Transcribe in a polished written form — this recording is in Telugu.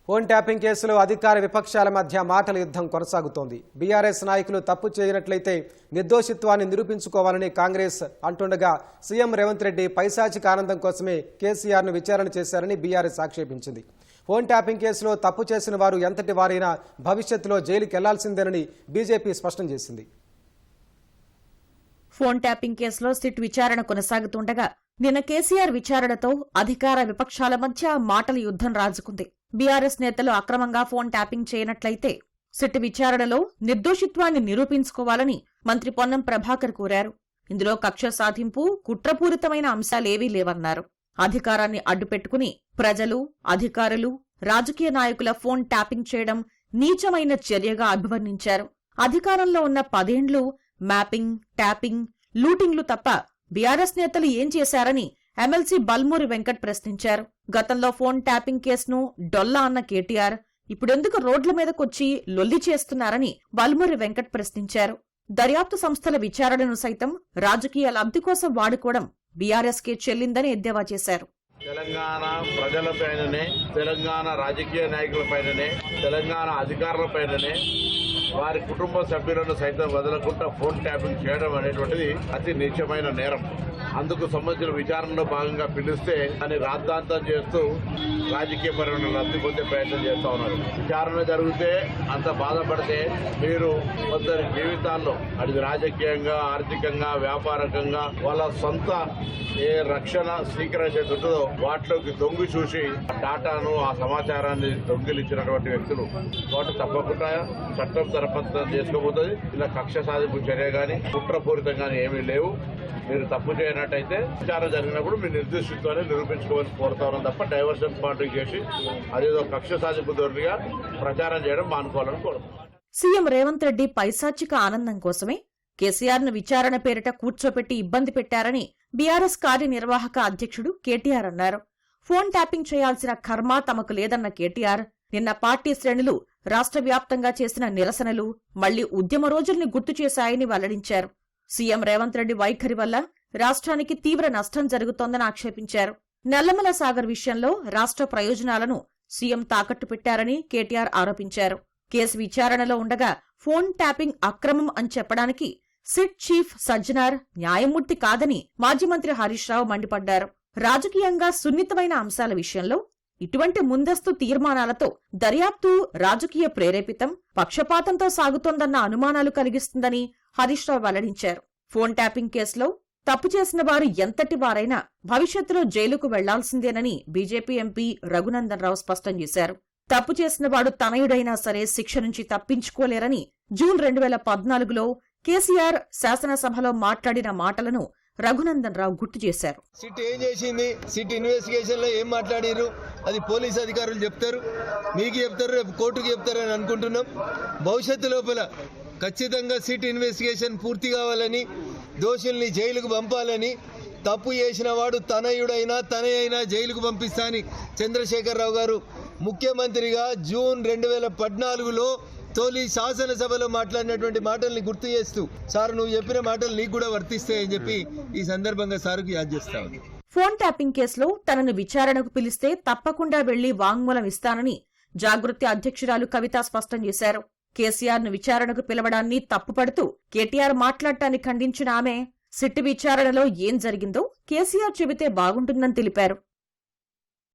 ఫోన్ ట్యాపింగ్ కేసులో అధికార విపక్షాల మధ్య మాటల యుద్ధం కొనసాగుతోంది. బీఆర్ఎస్ నాయకులు తప్పు చేయనట్లయితే నిర్దోషిత్వాన్ని నిరూపించుకోవాలని కాంగ్రెస్ అంటుండగా సీఎం రేవంత్ రెడ్డి పైశాచిక ఆనందం కోసమే కేసీఆర్ను విచారణ చేశారని బీఆర్ఎస్ ఆక్షేపించింది. ఫోన్ ట్యాపింగ్ కేసులో తప్పు చేసిన వారు ఎంతటి వారైనా భవిష్యత్తులో జైలుకి వెళ్లాల్సిందేనని బీజేపీ స్పష్టం చేసింది. ఫోన్ ట్యాపింగ్ కేసులో సిట్ విచారణ కొనసాగుతుండగా నిన్న కేసీఆర్ విచారణతో అధికార విపక్షాల మధ్య మాటల యుద్ధం రాజుకుంది. బీఆర్ఎస్ నేతలు అక్రమంగా ఫోన్ ట్యాపింగ్ చేయనట్లయితే సిట్ విచారణలో నిర్దోషిత్వాన్ని నిరూపించుకోవాలని మంత్రి పొన్నం ప్రభాకర్ కోరారు. ఇందులో కక్ష సాధింపు, కుట్రపూరితమైన అంశాలేవీ లేవన్నారు. అధికారాన్ని అడ్డుపెట్టుకుని ప్రజలు, అధికారులు, రాజకీయ నాయకుల ఫోన్ ట్యాపింగ్ చేయడం నీచమైన చర్యగా అభివర్ణించారు. అధికారంలో ఉన్న 10 ఏళ్లు మ్యాపింగ్, ట్యాపింగ్, లూటింగ్లు తప్ప బీఆర్ఎస్ నేతలు ఏం చేశారని ఎమ్మెల్సీ బల్మూరి వెంకట్ ప్రశ్నించారు. గతంలో ఫోన్ ట్యాపింగ్ కేసును డొల్లా అన్న కేటీఆర్ ఇప్పుడెందుకు రోడ్ల మీదకొచ్చి లొల్లి చేస్తున్నారని బల్మూరి వెంకట్ ప్రశ్నించారు. దర్యాప్తు సంస్థల విచారణను సైతం రాజకీయ లబ్ధి కోసం వాడుకోవడం బీఆర్ఎస్కే చెల్లిందని ఎద్దేవా చేశారు. తెలంగాణ ప్రజలపైననే, తెలంగాణ రాజకీయ నాయకులపైననే, తెలంగాణ అధికారులపైననే, వారి కుటుంబ సభ్యులను సైతం వదలకుండా ఫోన్ ట్యాపింగ్ చేయడం అనేటువంటిది అతి నీచమైన నేరం. అందుకు సంబంధించిన విచారణలో భాగంగా పిలిస్తే దాన్ని రాద్ధాంతం చేస్తూ రాజకీయపరమైన లబ్ధి పొందే ప్రయత్నం చేస్తా ఉన్నారు. విచారణ జరిగితే అంత బాధపడితే మీరు కొందరి జీవితాల్లో అది రాజకీయంగా, ఆర్థికంగా, వ్యాపారకంగా వాళ్ళ సొంత ఏ రక్షణ స్వీకరించే ఉంటుందో వాటిలోకి దొంగి చూసి డాటాను, ఆ సమాచారాన్ని దొంగిలించినటువంటి వ్యక్తులు వాటి తప్పకుండా చట్టం తరపత్రం చేసుకోబోతుంది. ఇలా కక్ష సాధింపు చర్య గాని, కుట్రపూరితం గాని ఏమీ లేవు. మీరు తప్పు చేయనట్టయితే విచారణ జరిగినప్పుడు మీ నిర్దిష్టతోనే నిరూపించుకోవాలని కోరుతారు తప్ప డైవర్షన్ పార్టీ చేసి అదేదో కక్ష సాధింపు ధోరణిగా ప్రచారం చేయడం మానుకోవాలని కోరుతున్నారు. సీఎం రేవంత్ రెడ్డి పైశాచిక ఆనందం కోసమే కేసీఆర్ను విచారణ పేరిట కూర్చోపెట్టి ఇబ్బంది పెట్టారని బీఆర్ఎస్ కార్యనిర్వాహక అధ్యక్షుడు కేటీఆర్ అన్నారు. ఫోన్ ట్యాపింగ్ చేయాల్సిన కర్మ తమకు లేదన్న కేటీఆర్ నిన్న పార్టీ శ్రేణులు రాష్ట్ర వ్యాప్తంగా చేసిన నిరసనలు మళ్లీ ఉద్యమ రోజుల్ని గుర్తు చేశాయని వెల్లడించారు. సీఎం రేవంత్ రెడ్డి వైఖరి వల్ల రాష్ట్రానికి తీవ్ర నష్టం జరుగుతోందని ఆక్షేపించారు. నల్లమల సాగర్ విషయంలో రాష్ట్ర ప్రయోజనాలను సీఎం తాకట్టు పెట్టారని కేటీఆర్ ఆరోపించారు. కేసు విచారణలో ఉండగా ఫోన్ ట్యాపింగ్ అక్రమం అని చెప్పడానికి సిట్ చీఫ్ సజ్జనార్ న్యాయమూర్తి కాదని మాజీ మంత్రి హరీష్ రావు మండిపడ్డారు. రాజకీయంగా సున్నితమైన అంశాల విషయంలో ఇటువంటి ముందస్తు తీర్మానాలతో దర్యాప్తు రాజకీయ ప్రేరేపితం, పక్షపాతంతో సాగుతోందన్న అనుమానాలు కలిగిస్తుందని హరీష్ రావు వెల్లడించారు. ఫోన్ ట్యాపింగ్ కేసులో తప్పు చేసిన వారు ఎంతటి వారైనా భవిష్యత్తులో జైలుకు వెళ్లాల్సిందేనని బీజేపీ ఎంపీ రఘునందన్ రావు స్పష్టం చేశారు. తప్పు చేసిన వాడు తనయుడైనా సరే శిక్ష నుంచి తప్పించుకోలేరని జూన్ 2014లో కేసీఆర్ శాసనసభలో మాట్లాడిన మాటలను రఘునందన్ రావు గుర్తు చేశారు. సిట్ ఏం చేసింది, సిట్ ఇన్వెస్టిగేషన్ లో ఏం మాట్లాడారు అది పోలీస్ అధికారులు చెప్తారు, మీకు చెప్తారు, రేపు కోర్టుకు చెప్తారు అని అనుకుంటున్నాం. భవిష్యత్తు లోపల ఖచ్చితంగా సిట్ ఇన్వెస్టిగేషన్ పూర్తి కావాలని, దోషుల్ని జైలుకు పంపాలని, తప్పు చేసిన వాడు తనయైనా జైలుకు పంపిస్తా అని చంద్రశేఖరరావు గారు ముఖ్యమంత్రిగా జూన్ 2014లో తొలి శాసనసభలో మాట్లాడినటువంటి మాటల్ని గుర్తు చేస్తూ, సార్ నువ్వు చెప్పిన మాటలు నీకు కూడా వర్తిస్తాయని చెప్పి ఈ సందర్భంగా సార్కు యాద్ చేస్తా ఉంది. ఫోన్ ట్యాపింగ్ కేసులో తనను విచారణకు పిలిస్తే తప్పకుండా వెళ్లి వాంగ్మూలం ఇస్తానని జాగృతి అధ్యక్షురాలు కవిత స్పష్టం చేశారు. కేసీఆర్ను విచారణకు పిలవడాన్ని తప్పుపడుతూ కేటీఆర్ మాట్లాడటాన్ని ఖండించిన ఆమె సిట్ విచారణలో ఏం జరిగిందో కేసీఆర్ చెబితే బాగుంటుందని తెలిపారు.